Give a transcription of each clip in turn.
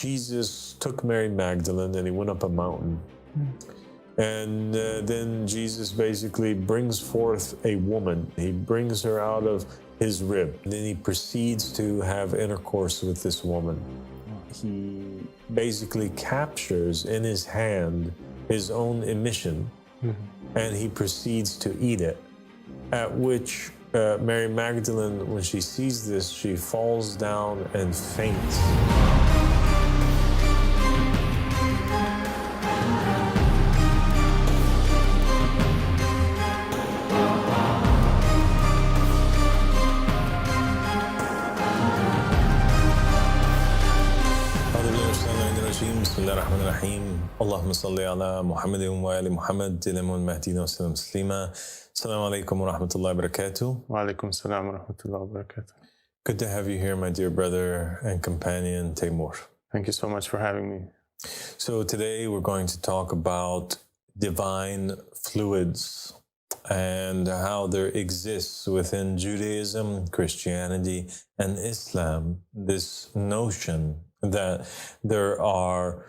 Jesus took Mary Magdalene and he went up a mountain. And then Jesus basically brings forth a woman. He brings her out of his rib. And then he proceeds to have intercourse with this woman. He basically captures in his hand his own emission, and he proceeds to eat it. At which Mary Magdalene, when she sees this, she falls down and faints. Bismillahirrahmanirrahim. Allahümme salli ala Muhammedin ve ali Muhammed ilemu mehdina ve selam teslima. Assalamu alaikum wa rahmatullahi wa barakatuh. Wa alaikum salam wa rahmatullahi wa barakatuh. Good to have you here, my dear brother and companion, Taymour. Thank you so much for having me. So today we're going to talk about divine fluids and how there exists within Judaism, Christianity, and Islam this notion that there are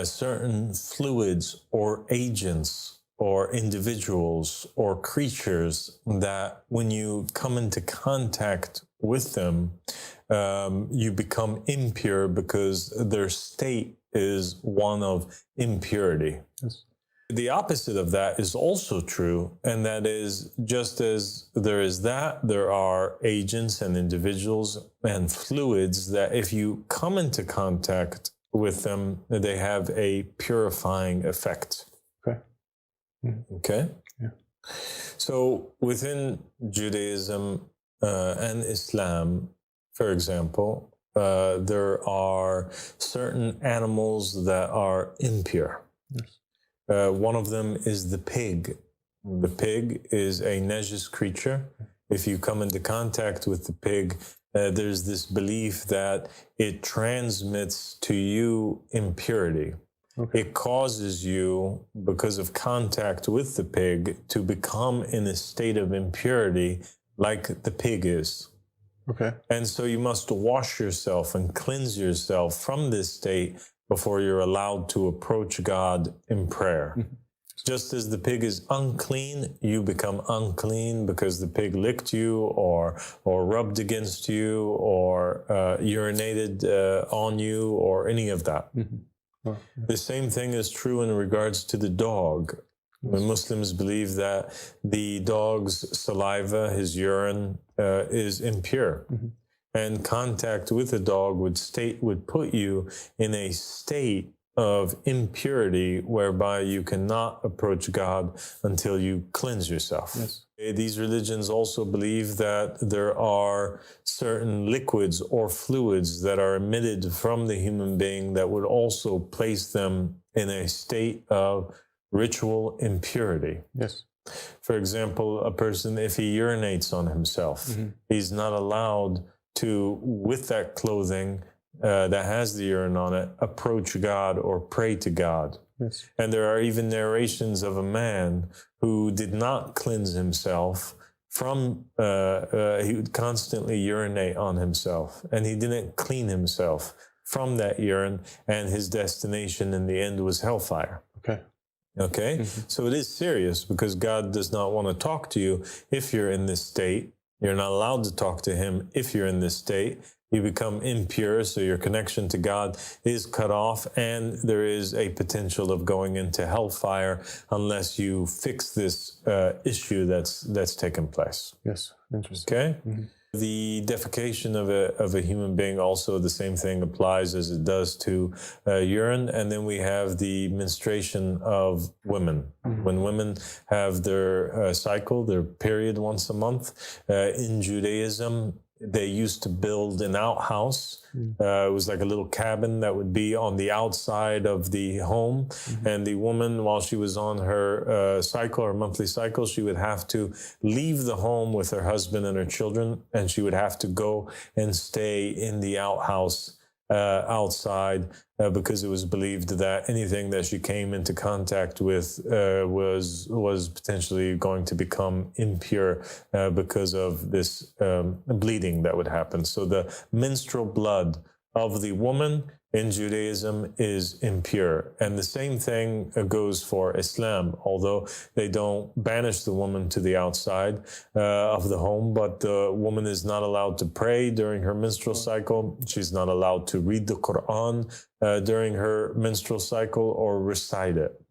certain fluids or agents or individuals or creatures that when you come into contact with them, you become impure because their state is one of impurity. Yes. The opposite of that is also true, and that is just as there is that, there are agents and individuals and fluids that if you come into contact with them, they have a purifying effect. Okay. Okay? Yeah. So within Judaism and Islam, for example, there are certain animals that are impure. Yes. One of them is the pig. The pig is a najas creature. If you come into contact with the pig, there's this belief that it transmits to you impurity. Okay. It causes you, because of contact with the pig, to become in a state of impurity like the pig is. Okay. And so you must wash yourself and cleanse yourself from this state before you're allowed to approach God in prayer. Just as the pig is unclean, you become unclean because the pig licked you or rubbed against you or urinated on you or any of that. Oh, yeah. The same thing is true in regards to the dog. When Muslims believe that the dog's saliva, his urine, is impure. And contact with a dog would put you in a state of impurity whereby you cannot approach God until you cleanse yourself. Yes. These religions also believe that there are certain liquids or fluids that are emitted from the human being that would also place them in a state of ritual impurity. Yes. For example, a person, if he urinates on himself, he's not allowed to, with that clothing that has the urine on it, approach God or pray to God. Yes. And there are even narrations of a man who did not cleanse himself from, he would constantly urinate on himself, and he didn't clean himself from that urine, and his destination in the end was hellfire. Okay. Okay? So it is serious because God does not want to talk to you if you're in this state. You're not allowed to talk to him if you're in this state. You become impure, so your connection to God is cut off, and there is a potential of going into hellfire unless you fix this issue that's taken place. Yes. Interesting. Okay? The defecation of a human being also, the same thing applies as it does to urine. And then we have the menstruation of women. When women have their cycle, their period once a month, in Judaism, they used to build an outhouse. It was like a little cabin that would be on the outside of the home. And the woman, while she was on her cycle, her monthly cycle, she would have to leave the home with her husband and her children, and she would have to go and stay in the outhouse outside because it was believed that anything that she came into contact with was potentially going to become impure because of this bleeding that would happen. So the menstrual blood of the woman in Judaism is impure. And the same thing goes for Islam, although they don't banish the woman to the outside of the home, but the woman is not allowed to pray during her menstrual cycle. She's not allowed to read the Quran during her menstrual cycle or recite it.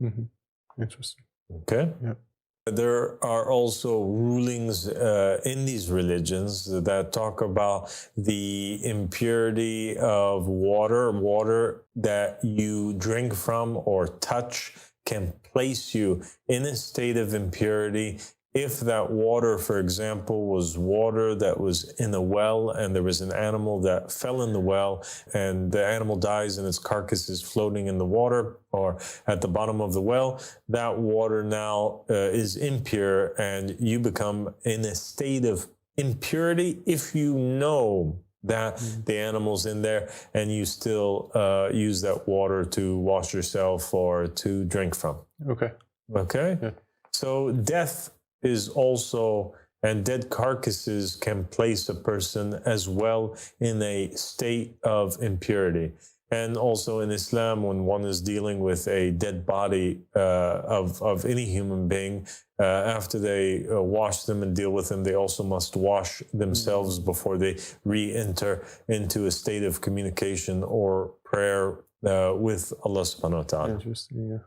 Interesting. Okay? Yep. There are also rulings in these religions that talk about the impurity of water that you drink from or touch can place you in a state of impurity. If that water, for example, was water that was in a well and there was an animal that fell in the well and the animal dies and its carcass is floating in the water or at the bottom of the well, that water now is impure and you become in a state of impurity if you know that the animal's in there and you still use that water to wash yourself or to drink from. Okay. Okay? Yeah. So death is also, and dead carcasses can place a person as well in a state of impurity. And also in Islam, when one is dealing with a dead body of any human being, after they wash them and deal with them, they also must wash themselves before they re-enter into a state of communication or prayer with Allah subhanahu wa ta'ala. Interesting, yeah.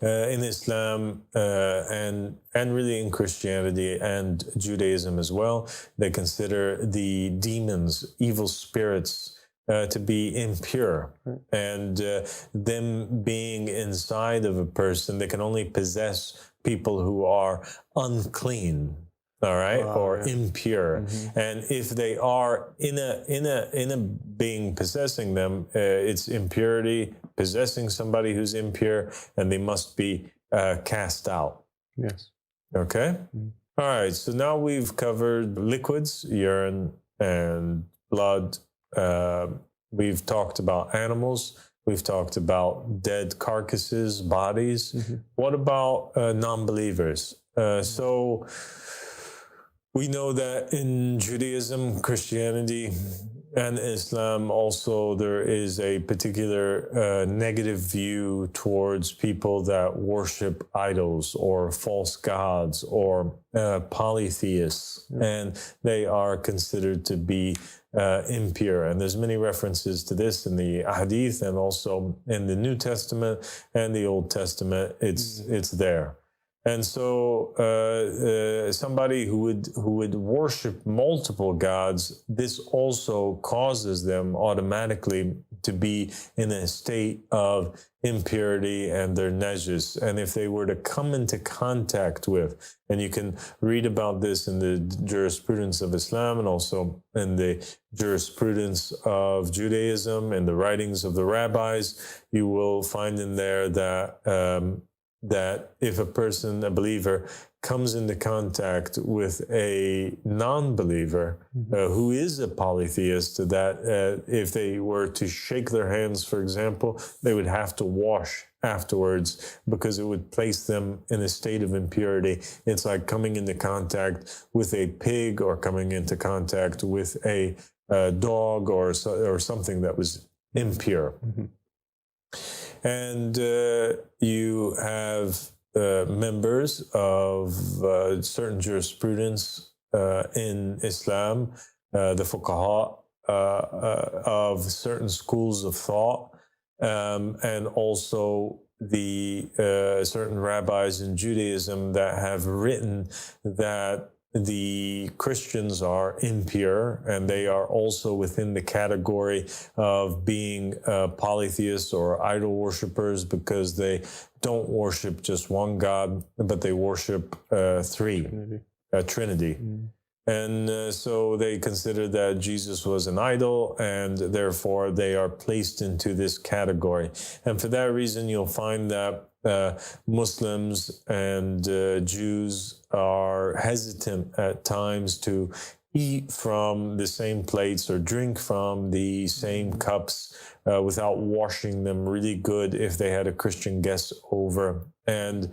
In Islam and really in Christianity and Judaism as well, they consider the demons, evil spirits, to be impure. And them being inside of a person, they can only possess people who are unclean. All right, or impure, and if they are in a being possessing them, it's impurity possessing somebody who's impure, and they must be cast out. Yes. Okay. All right. So now we've covered liquids, urine, and blood. We've talked about animals. We've talked about dead carcasses, bodies. What about non-believers? So we know that in Judaism, Christianity, and Islam also there is a particular negative view towards people that worship idols or false gods or polytheists, and they are considered to be impure. And there's many references to this in the Hadith and also in the New Testament and the Old Testament. It's there. And so somebody who would worship multiple gods, this also causes them automatically to be in a state of impurity and they're najis. And if they were to come into contact with, and you can read about this in the jurisprudence of Islam and also in the jurisprudence of Judaism and the writings of the rabbis, you will find in there that if a person, a believer, comes into contact with a non-believer who is a polytheist, that if they were to shake their hands, for example, they would have to wash afterwards because it would place them in a state of impurity. It's like coming into contact with a pig or coming into contact with a dog or something that was impure. And you have members of certain jurisprudence in Islam, the fuqaha of certain schools of thought, and also the certain rabbis in Judaism that have written that the Christians are impure, and they are also within the category of being polytheists or idol worshippers because they don't worship just one God, but they worship three, Trinity. And so they consider that Jesus was an idol, and therefore they are placed into this category. And for that reason, you'll find that Muslims and Jews are hesitant at times to eat from the same plates or drink from the same cups without washing them really good if they had a Christian guest over. And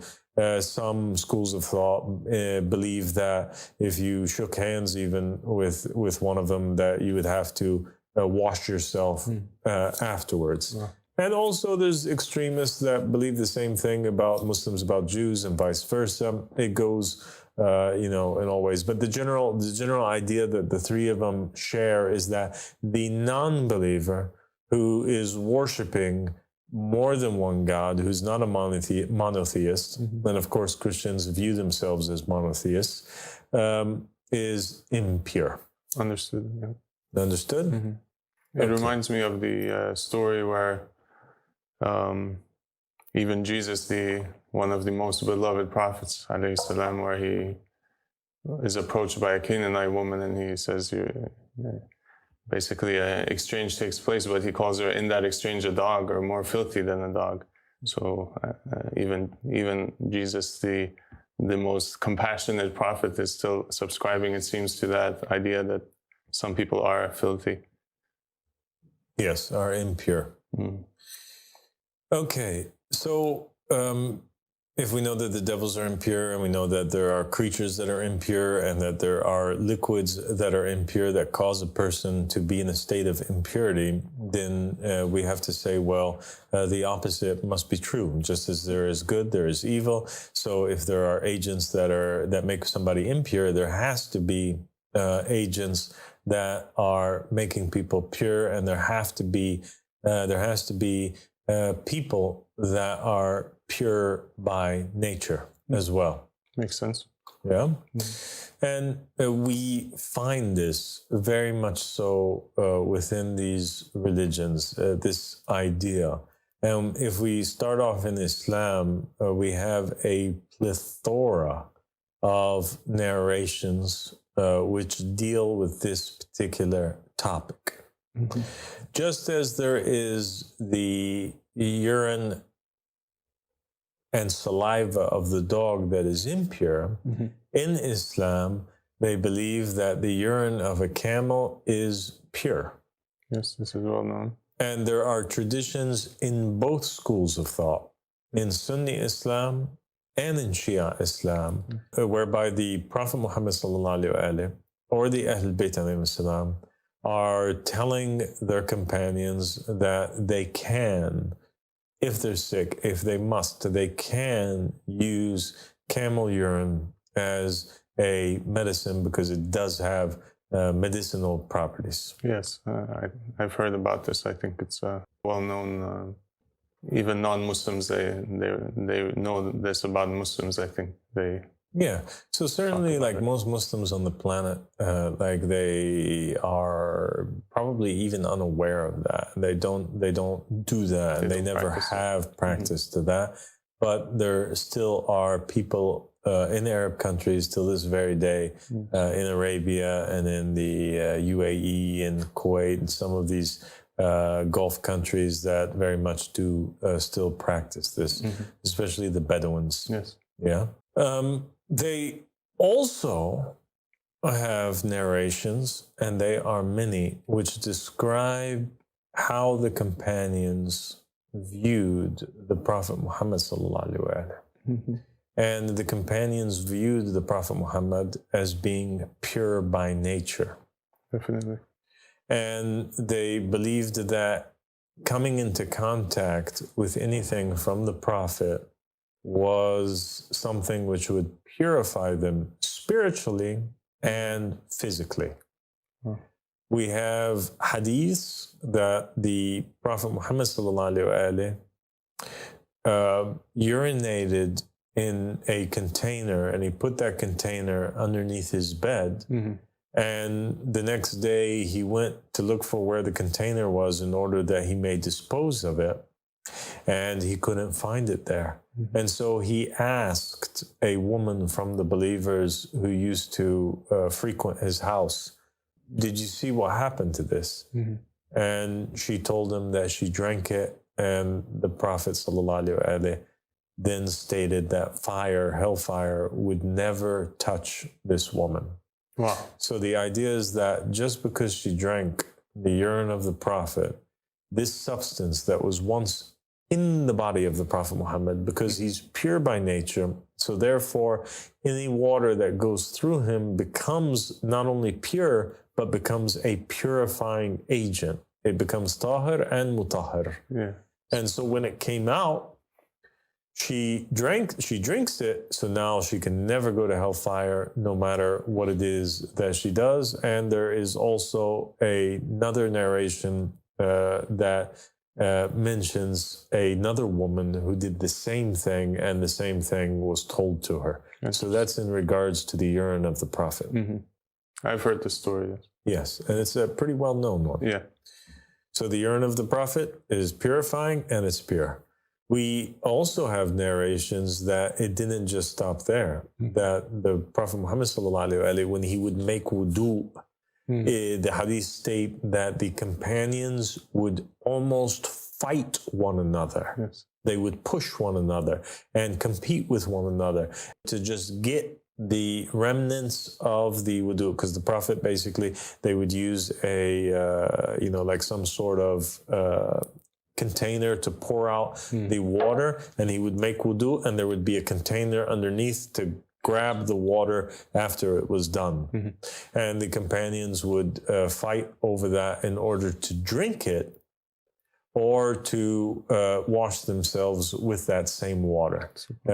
some schools of thought believe that if you shook hands even with one of them, that you would have to wash yourself afterwards. Wow. And also there's extremists that believe the same thing about Muslims, about Jews, and vice versa. It goes, in all ways. But the general idea that the three of them share is that the non-believer who is worshiping more than one God, who's not a monotheist, and of course Christians view themselves as monotheists, is impure. Understood. Yeah. Understood? It reminds me of the story where even Jesus, one of the most beloved prophets, alayhi salam, where he is approached by a Canaanite woman and he says, basically an exchange takes place, but he calls her in that exchange a dog, or more filthy than a dog. So even Jesus, the most compassionate prophet, is still subscribing, it seems, to that idea that some people are filthy. Yes, are impure. Okay, so if we know that the devils are impure, and we know that there are creatures that are impure, and that there are liquids that are impure that cause a person to be in a state of impurity, then we have to say, well, the opposite must be true. Just as there is good, there is evil. So if there are agents that make somebody impure, there has to be agents that are making people pure, and there has to be people that are pure by nature as well. Makes sense. Yeah. And we find this very much so within these religions, this idea. And if we start off in Islam, we have a plethora of narrations which deal with this particular topic. Just as there is the urine and saliva of the dog that is impure, in Islam, they believe that the urine of a camel is pure. Yes, this is well known. And there are traditions in both schools of thought, in Sunni Islam and in Shia Islam, whereby the Prophet Muhammad or the Ahlul Bayt are telling their companions that they can, if they're sick, if they must, they can use camel urine as a medicine because it does have medicinal properties. Yes, I've heard about this. I think it's well known. Even non-Muslims, they know this about Muslims. I think they. Yeah, so certainly, like most Muslims on the planet, like they are probably even unaware of that. They don't do that. They never have practice to that. But there still are people in Arab countries till this very day, in Arabia and in the UAE and Kuwait and some of these Gulf countries that very much do still practice this, especially the Bedouins. Yes. Yeah. They also have narrations, and they are many, which describe how the companions viewed the Prophet Muhammad and the companions viewed the Prophet Muhammad as being pure by nature. Definitely. And they believed that coming into contact with anything from the Prophet was something which would purify them spiritually and physically. We have hadiths that the Prophet Muhammad urinated in a container, and he put that container underneath his bed. And the next day he went to look for where the container was in order that he may dispose of it. And he couldn't find it there. And so he asked a woman from the believers who used to frequent his house, "Did you see what happened to this?" And she told him that she drank it. And the Prophet ﷺ then stated that hellfire, would never touch this woman. Wow. So the idea is that just because she drank the urine of the Prophet, this substance that was once in the body of the Prophet Muhammad, because he's pure by nature, so therefore any water that goes through him becomes not only pure, but becomes a purifying agent. It becomes tahir and mutahhir. Yeah. And so when it came out, she drinks it, so now she can never go to hellfire, no matter what it is that she does. And there is also another narration that mentions another woman who did the same thing, and the same thing was told to her. Yes. So that's in regards to the urine of the Prophet. Mm-hmm. I've heard the story. Yes, and it's a pretty well-known one. Yeah. So the urine of the Prophet is purifying, and it's pure. We also have narrations that it didn't just stop there, that the Prophet Muhammad sallallahu alaihi wasallam, when he would make wudu, the hadith state that the companions would almost fight one another. Yes. They would push one another and compete with one another to just get the remnants of the wudu, because the Prophet basically, they would use like some sort of container to pour out the water, and he would make wudu, and there would be a container underneath to grab the water after it was done. Mm-hmm. And the companions would fight over that in order to drink it or to wash themselves with that same water,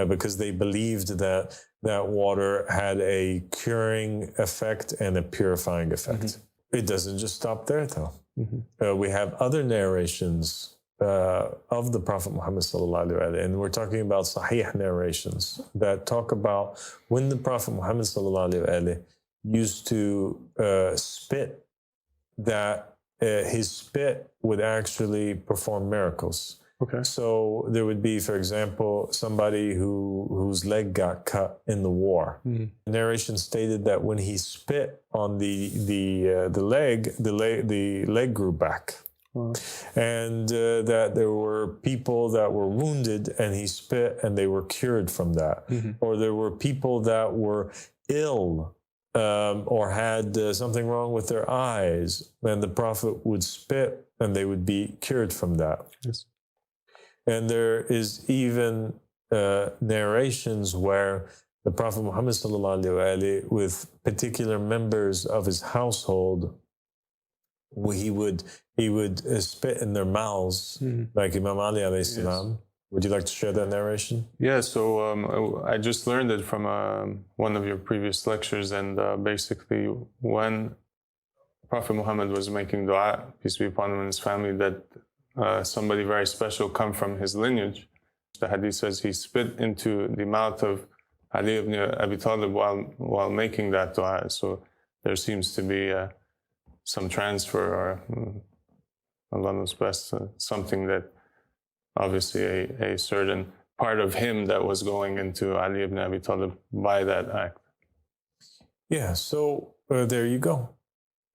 because they believed that that water had a curing effect and a purifying effect. Mm-hmm. It doesn't just stop there, though. Mm-hmm. We have other narrations of the Prophet Muhammad sallallahu alaihi wasallam, and we're talking about sahih narrations that talk about when the Prophet Muhammad sallallahu alaihi wasallam used to spit, that his spit would actually perform miracles. Okay. So there would be, for example, somebody whose leg got cut in the war. Mm. The narration stated that when he spit on the leg grew back. Wow. And that there were people that were wounded and he spit and they were cured from that. Mm-hmm. Or there were people that were ill or had something wrong with their eyes, and the Prophet would spit and they would be cured from that. Yes. And there is even narrations where the Prophet Muhammad sallallahu alaihi wasallam, with particular members of his household, he would spit in their mouths, like Imam Ali alayhi salam. Yes. Would you like to share that narration? Yeah, so I just learned it from one of your previous lectures, and basically when Prophet Muhammad was making dua, peace be upon him and his family, that somebody very special come from his lineage. The hadith says he spit into the mouth of Ali ibn Abi Talib while making that dua. So there seems to be some transfer, or Allah knows best, something that obviously a certain part of him that was going into Ali ibn Abi Talib by that act. Yeah, so there you go.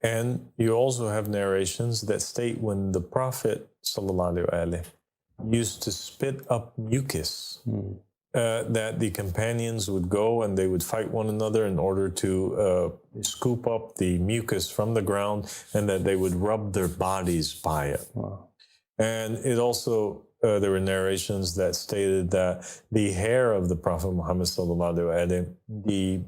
And you also have narrations that state when the Prophet sallallahu alaihi wasallam used to spit up mucus, that the companions would go and they would fight one another in order to scoop up the mucus from the ground, and that they would rub their bodies by it. Wow. And it also, there were narrations that stated that the hair of the Prophet Muhammad sallallahu alaihi wasallam,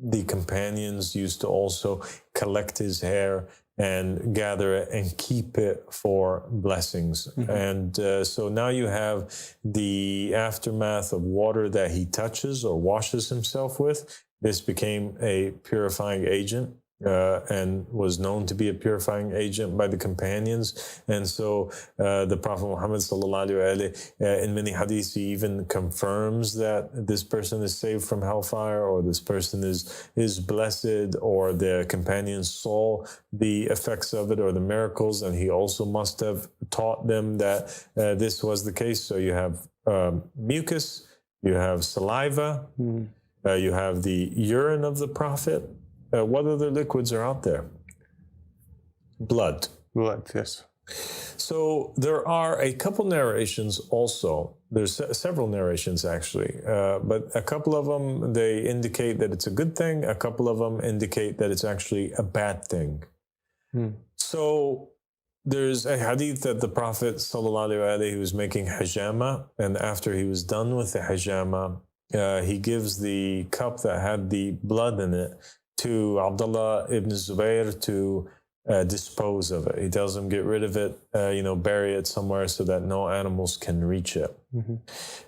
the companions used to also collect his hair and gather it and keep it for blessings. Mm-hmm. And so now you have the aftermath of water that he touches or washes himself with. This became a purifying agent and was known to be a purifying agent by the companions. And so the Prophet Muhammad sallallahu alaihi wasallam, in many hadiths, he even confirms that this person is saved from hellfire, or this person is blessed, or the companions saw the effects of it or the miracles, and he also must have taught them that this was the case. So you have mucus, you have saliva, you have the urine of the Prophet. What other liquids are out there? Blood. Blood, yes. So there are a couple narrations also. There's several narrations actually, but a couple of them, they indicate that it's a good thing. A couple of them indicate that it's actually a bad thing. So there's a hadith that the Prophet sallallahu alaihi wasallam, he was making hijama, and after he was done with the hijama, he gives the cup that had the blood in it to Abdullah ibn Zubayr to dispose of it. He tells him, get rid of it, bury it somewhere so that no animals can reach it.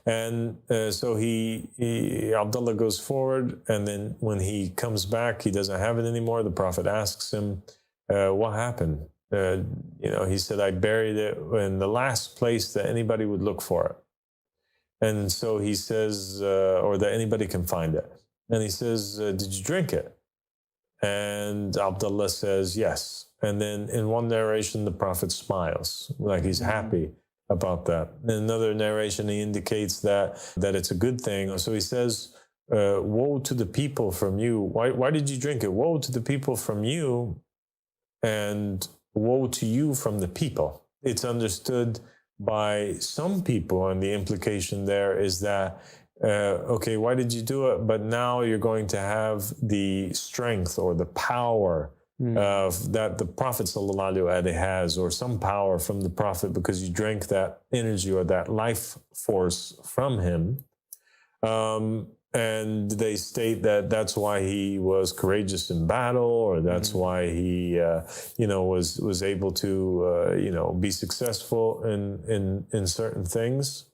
And so Abdullah goes forward, and then when he comes back, he doesn't have it anymore. The Prophet asks him, what happened? He said, I buried it in the last place that anybody would look for it. And so he says, or that anybody can find it. And he says, did you drink it? And Abdullah says, yes. And then in one narration, the Prophet smiles, like he's happy about that. In another narration, he indicates that it's a good thing. So he says, woe to the people from you. Why did you drink it? Woe to the people from you, and woe to you from the people. It's understood by some people, and the implication there is that, okay, why did you do it? But now you're going to have the strength or the power that the Prophet ﷺ has, or some power from the Prophet, because you drank that energy or that life force from him. And they state that that's why he was courageous in battle, or that's why he, was able to, be successful in certain things.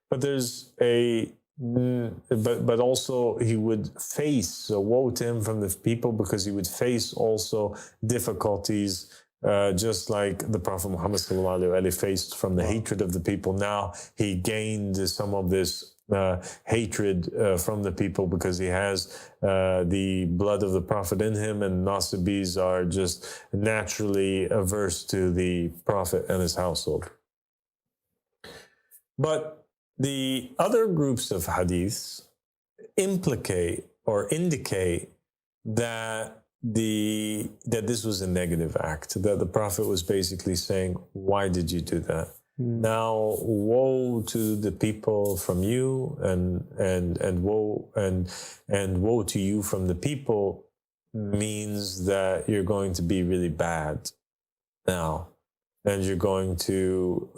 But there's but also he would face, woe to him from the people, because he would face also difficulties, just like the Prophet Muhammad ﷺ faced from the hatred of the people. Now he gained some of this hatred from the people, because he has the blood of the Prophet in him, and Nasibis are just naturally averse to the Prophet and his household. But the other groups of hadiths implicate or indicate that this was a negative act, that the Prophet was basically saying, why did you do that? Now, woe to the people from you, and woe to you from the people means that you're going to be really bad now. And you're going to,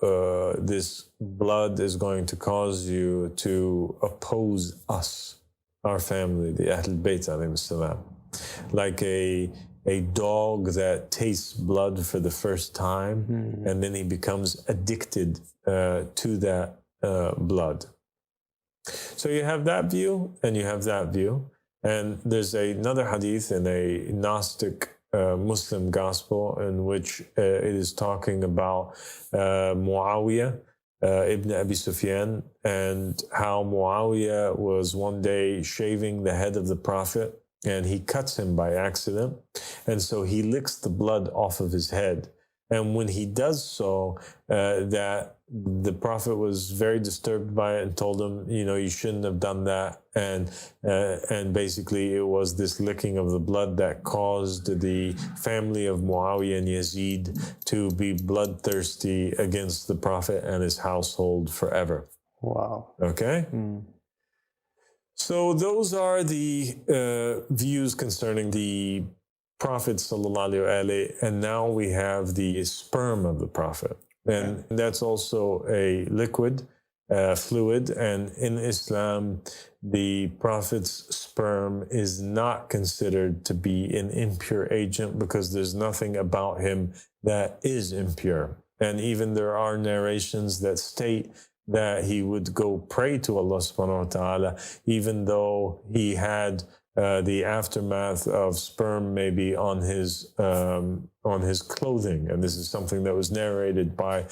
this blood is going to cause you to oppose us, our family, the Ahlul Bayt alayhim salam. Like a dog that tastes blood for the first time, and then he becomes addicted to that blood. So you have that view, and you have that view. And there's another hadith in a Gnostic Muslim gospel in which it is talking about Muawiyah ibn Abi Sufyan, and how Muawiyah was one day shaving the head of the Prophet, and he cuts him by accident, and so he licks the blood off of his head. And when he does so, that the Prophet was very disturbed by it and told him, you shouldn't have done that. And basically it was this licking of the blood that caused the family of Muawiyah and Yazid to be bloodthirsty against the Prophet and his household forever. Wow. Okay? So those are the views concerning the Prophet ﷺ, and now we have the sperm of the Prophet. And that's also a liquid, fluid, and in Islam, the Prophet's sperm is not considered to be an impure agent, because there's nothing about him that is impure. And even there are narrations that state that he would go pray to Allah subhanahu wa ta'ala, even though he had the aftermath of sperm maybe on his clothing, and this is something that was narrated by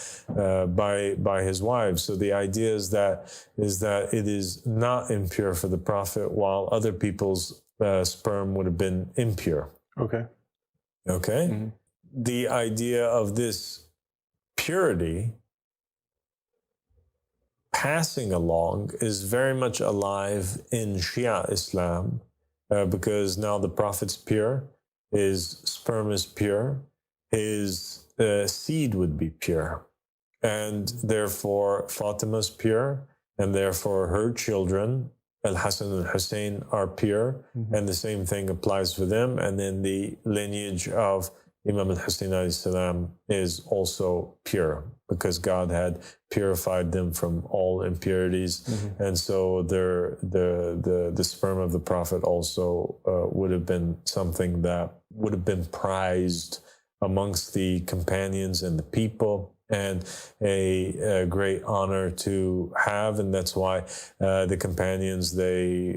his wives. So the idea is that it is not impure for the Prophet, while other people's sperm would have been impure. Okay. The idea of this purity passing along is very much alive in Shia Islam. Because now the Prophet's pure, his sperm is pure, his seed would be pure. And therefore Fatima's pure, and therefore her children, Al-Hassan and Hussein, are pure, and the same thing applies for them. And then the lineage of Imam al-Hussein alayhi salam is also pure, because God had purified them from all impurities. And so the sperm of the Prophet also would have been something that would have been prized amongst the companions and the people, and a great honor to have. And that's why the companions, they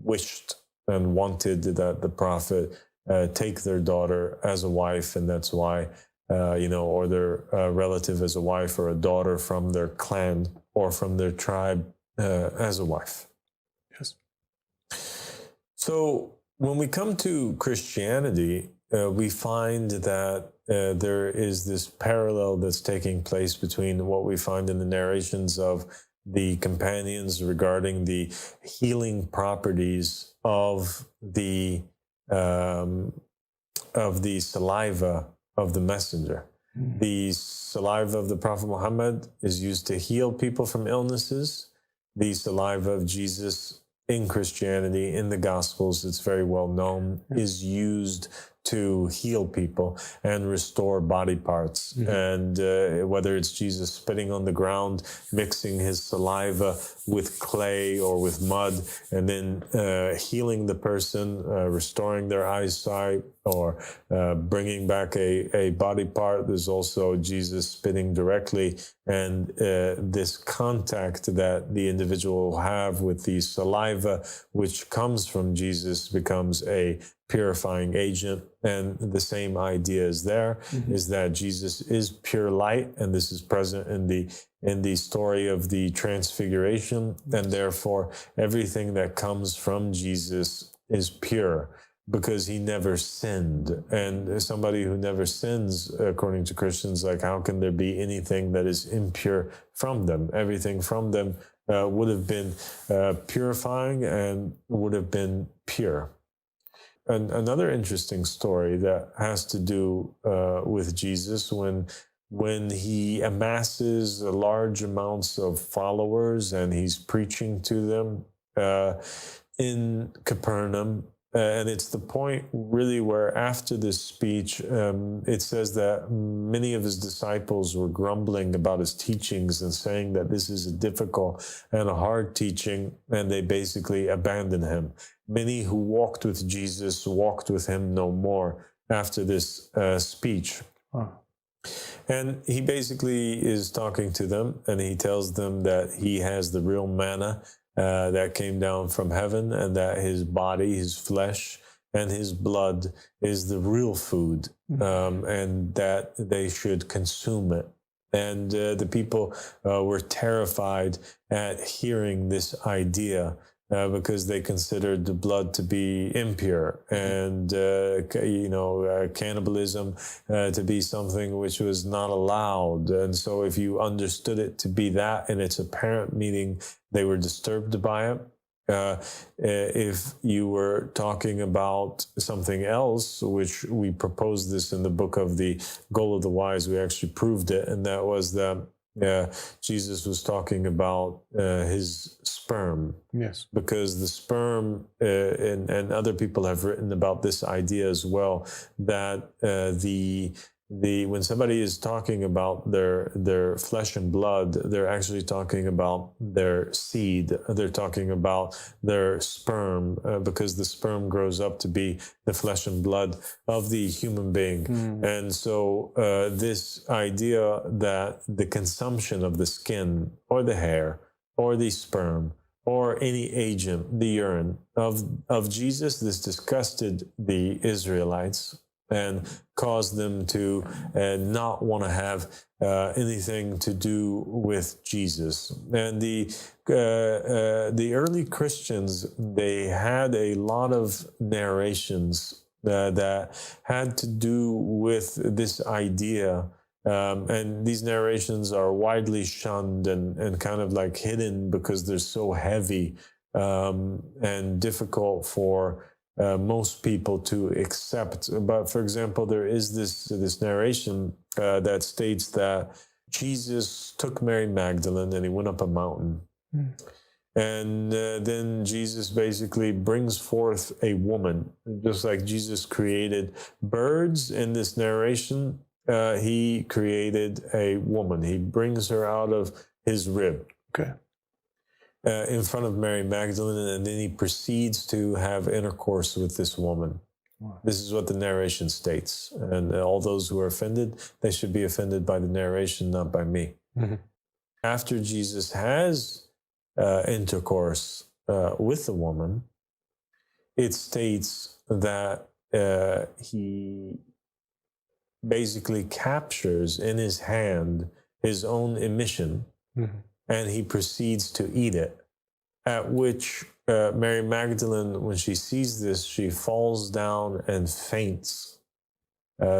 wished and wanted that the Prophet take their daughter as a wife, and that's why, or their relative as a wife, or a daughter from their clan or from their tribe as a wife. Yes. So when we come to Christianity, we find that there is this parallel that's taking place between what we find in the narrations of the companions regarding the healing properties of the saliva of the messenger. The saliva of the Prophet Muhammad is used to heal people from illnesses. The saliva of Jesus in Christianity, in the Gospels, it's very well known, is used to heal people and restore body parts. And whether it's Jesus spitting on the ground, mixing his saliva with clay or with mud, and then healing the person, restoring their eyesight, or bringing back a body part. There's also Jesus spitting directly, and this contact that the individual will have with the saliva, which comes from Jesus, becomes a purifying agent. And the same idea is there, is that Jesus is pure light, and this is present in the story of the transfiguration, and therefore everything that comes from Jesus is pure, because he never sinned. And somebody who never sins, according to Christians, like, how can there be anything that is impure from them? Everything from them would have been purifying and would have been pure. And another interesting story that has to do with Jesus, when he amasses large amounts of followers and he's preaching to them in Capernaum. And it's the point really where after this speech, it says that many of his disciples were grumbling about his teachings and saying that this is a difficult and a hard teaching, and they basically abandoned him. Many who walked with Jesus walked with him no more after this speech. And he basically is talking to them, and he tells them that he has the real manna that came down from heaven, and that his body, his flesh, and his blood is the real food, and that they should consume it. And the people were terrified at hearing this idea, because they considered the blood to be impure, and cannibalism to be something which was not allowed. And so if you understood it to be that in its apparent meaning, they were disturbed by it. If you were talking about something else, which we proposed this in the book of the Goal of the Wise, we actually proved it, and that was that Jesus was talking about his sperm. Yes. Because the sperm, and other people have written about this idea as well, that when somebody is talking about their flesh and blood, they're actually talking about their seed. They're talking about their sperm, because the sperm grows up to be the flesh and blood of the human being. And so this idea that the consumption of the skin or the hair or the sperm or any agent, the urine of Jesus, this disgusted the Israelites and caused them to not want to have anything to do with Jesus. And the early Christians, they had a lot of narrations that had to do with this idea. And these narrations are widely shunned and kind of like hidden because they're so heavy and difficult for most people to accept. But for example, there is this narration that states that Jesus took Mary Magdalene and he went up a mountain. And then Jesus basically brings forth a woman. Just like Jesus created birds in this narration, he created a woman. He brings her out of his rib. Okay. In front of Mary Magdalene, and then he proceeds to have intercourse with this woman. Wow. This is what the narration states. And all those who are offended, they should be offended by the narration, not by me. Mm-hmm. After Jesus has intercourse with the woman, it states that he basically captures in his hand his own emission, mm-hmm. and he proceeds to eat it. At which Mary Magdalene, when she sees this, she falls down and faints.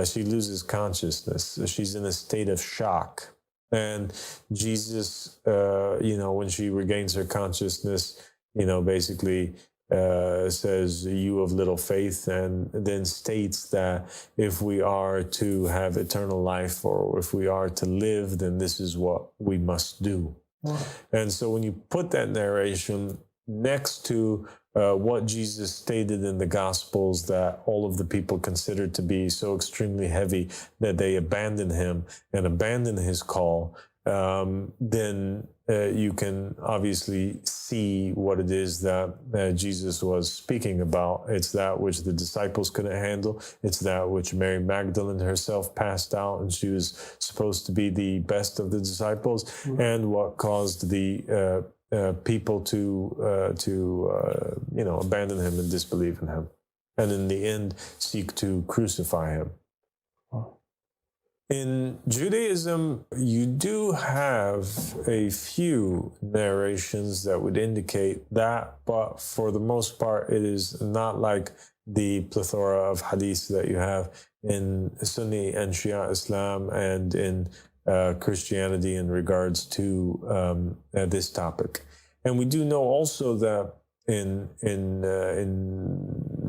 She loses consciousness. She's in a state of shock. And Jesus, when she regains her consciousness, basically says, "You of little faith," and then states that if we are to have eternal life, or if we are to live, then this is what we must do. Wow. And so when you put that narration next to what Jesus stated in the Gospels, that all of the people considered to be so extremely heavy that they abandon him and abandon his call, then you can obviously see what it is that Jesus was speaking about. It's that which the disciples couldn't handle. It's that which Mary Magdalene herself passed out, and she was supposed to be the best of the disciples, mm-hmm. and what caused the people to abandon him and disbelieve in him, and in the end seek to crucify him. Wow. In Judaism, you do have a few narrations that would indicate that, but for the most part, it is not like the plethora of hadiths that you have in Sunni and Shia Islam and in Christianity in regards to this topic. And we do know also that in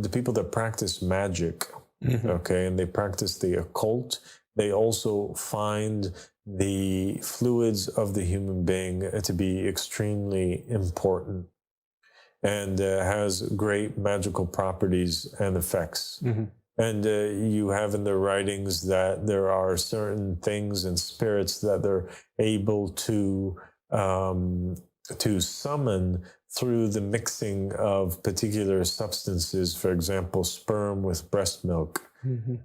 the people that practice magic, mm-hmm. okay, and they practice the occult, they also find the fluids of the human being to be extremely important, and has great magical properties and effects. Mm-hmm. And you have in their writings that there are certain things and spirits that they're able to summon through the mixing of particular substances, for example, sperm with breast milk, mm-hmm.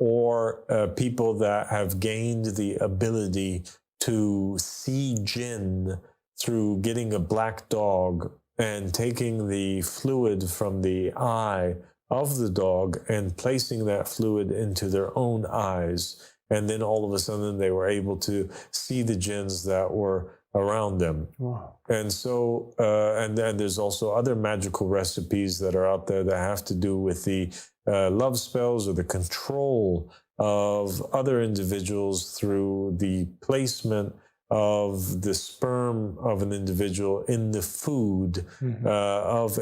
Or people that have gained the ability to see jinn through getting a black dog and taking the fluid from the eye of the dog and placing that fluid into their own eyes. And then all of a sudden they were able to see the jinns that were around them. Wow. And so, and then there's also other magical recipes that are out there that have to do with the love spells or the control of other individuals through the placement of the sperm of an individual in the food, mm-hmm. Of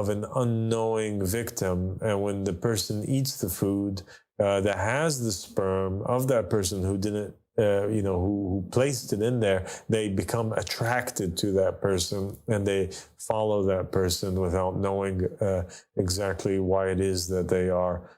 an unknowing victim. And when the person eats the food that has the sperm of that person who didn't, who placed it in there, they become attracted to that person and they follow that person without knowing exactly why it is that they are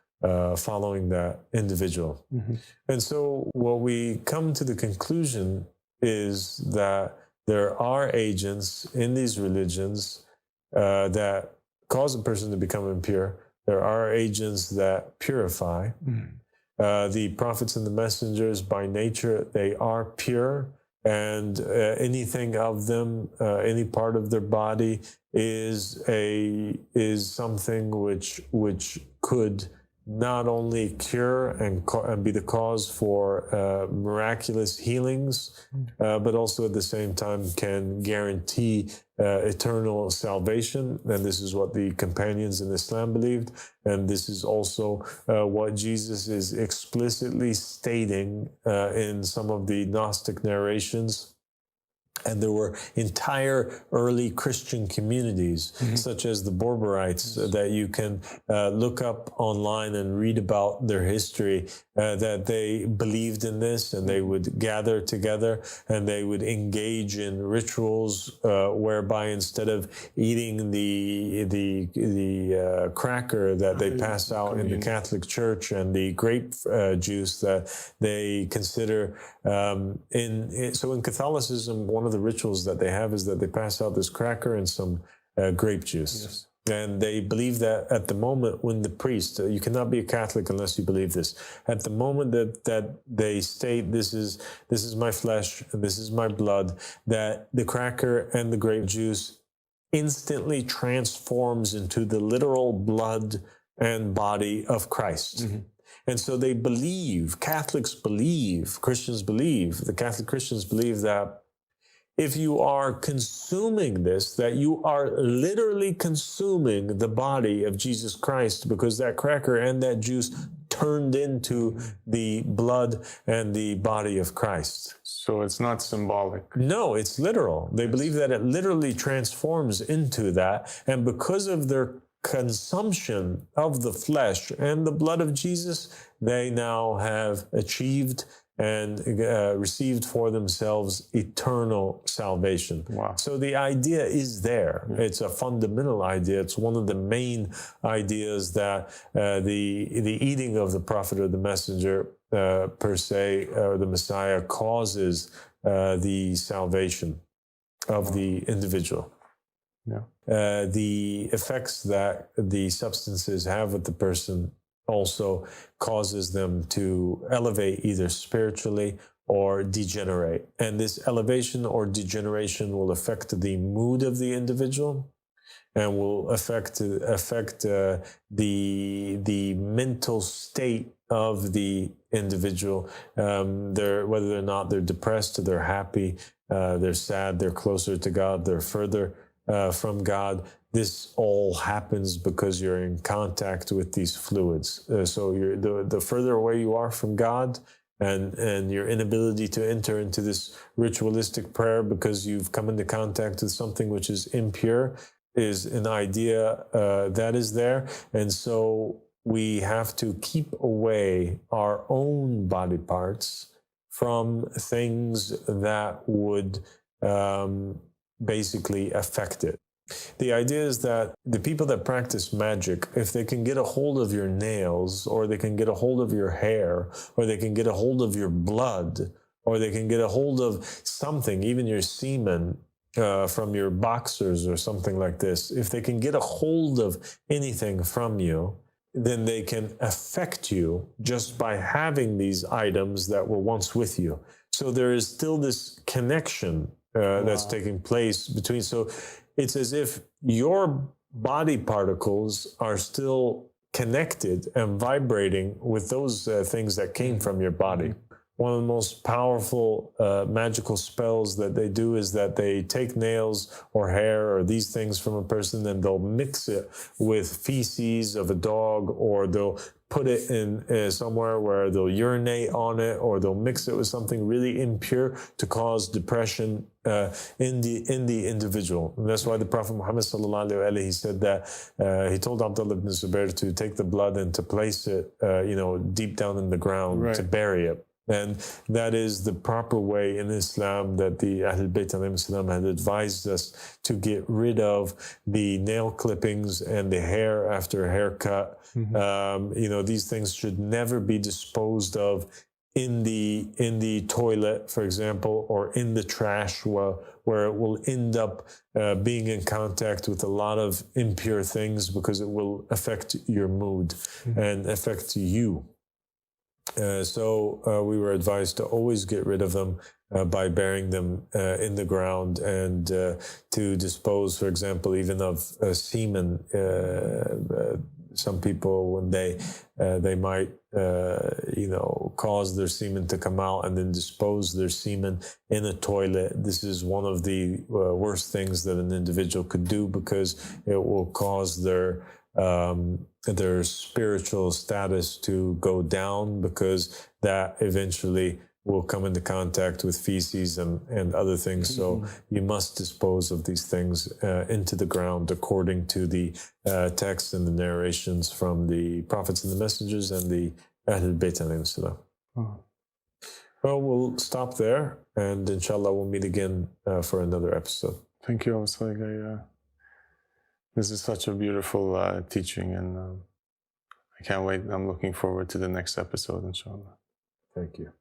following that individual. Mm-hmm. And so what we come to the conclusion is that there are agents in these religions that cause a person to become impure. There are agents that purify. Mm-hmm. The prophets and the messengers, by nature, they are pure, and anything of them, any part of their body, is something which could not only cure and be the cause for miraculous healings, but also at the same time can guarantee eternal salvation. And this is what the companions in Islam believed. And this is also what Jesus is explicitly stating in some of the Gnostic narrations And there were entire early Christian communities, such as the Berberites, that you can look up online and read about their history, that they believed in this, and they would gather together and they would engage in rituals whereby instead of eating the cracker that they pass out in the Catholic Church and the grape juice that they consider so in Catholicism, one of the rituals that they have is that they pass out this cracker and some grape juice. Yes. And they believe that at the moment when the priest, you cannot be a Catholic unless you believe this. At the moment that they state, this is my flesh, this is my blood, that the cracker and the grape juice instantly transforms into the literal blood and body of Christ. Mm-hmm. And so they believe, Catholics believe, Christians believe, the Catholic Christians believe that if you are consuming this, that you are literally consuming the body of Jesus Christ, because that cracker and that juice turned into the blood and the body of Christ. So it's not symbolic. No, it's literal. They believe that it literally transforms into that. And because of their consumption of the flesh and the blood of Jesus, they now have achieved and received for themselves eternal salvation. Wow. So the idea is there. Yeah. It's a fundamental idea. It's one of the main ideas that the eating of the prophet or the messenger per se, or the Messiah, causes the salvation of the individual. Yeah. The effects that the substances have with the person also causes them to elevate either spiritually or degenerate. And this elevation or degeneration will affect the mood of the individual and will affect the mental state of the individual. Whether or not they're depressed, they're happy, they're sad, they're closer to God, they're further from God. This all happens because you're in contact with these fluids. So the further away you are from God, and your inability to enter into this ritualistic prayer because you've come into contact with something which is impure, is an idea that is there. And so we have to keep away our own body parts from things that would basically affect it. The idea is that the people that practice magic, if they can get a hold of your nails, or they can get a hold of your hair, or they can get a hold of your blood, or they can get a hold of something, even your semen from your boxers or something like this, if they can get a hold of anything from you, then they can affect you just by having these items that were once with you. So there is still this connection that's taking place between. So it's as if your body particles are still connected and vibrating with those things that came from your body. One of the most powerful magical spells that they do is that they take nails or hair or these things from a person, and they'll mix it with feces of a dog, or they'll put it in somewhere where they'll urinate on it, or they'll mix it with something really impure to cause depression in the individual. And that's why the Prophet Muhammad sallallahu alaihi wasallam, he said that he told Abdullah ibn Zubair to take the blood and to place it, deep down in the ground, to bury it. And that is the proper way in Islam that the Ahlul Bayt alayhim salam had advised us to get rid of the nail clippings and the hair after a haircut. Mm-hmm. These things should never be disposed of in the toilet, for example, or in the trash, where it will end up being in contact with a lot of impure things, because it will affect your mood and affect you. So we were advised to always get rid of them by burying them in the ground, and to dispose, for example, even of semen. Some people, when they might cause their semen to come out and then dispose their semen in a toilet. This is one of the worst things that an individual could do, because it will cause their spiritual status to go down, because that eventually will come into contact with feces and other things. So you must dispose of these things into the ground according to the text and the narrations from the prophets and the messengers and the Ahlul Bayt alayhim salam. Well, we'll stop there, and inshallah we'll meet again for another episode. Thank you, Eba Sadık'a. This is such a beautiful teaching, and I can't wait. I'm looking forward to the next episode, inshallah. Thank you.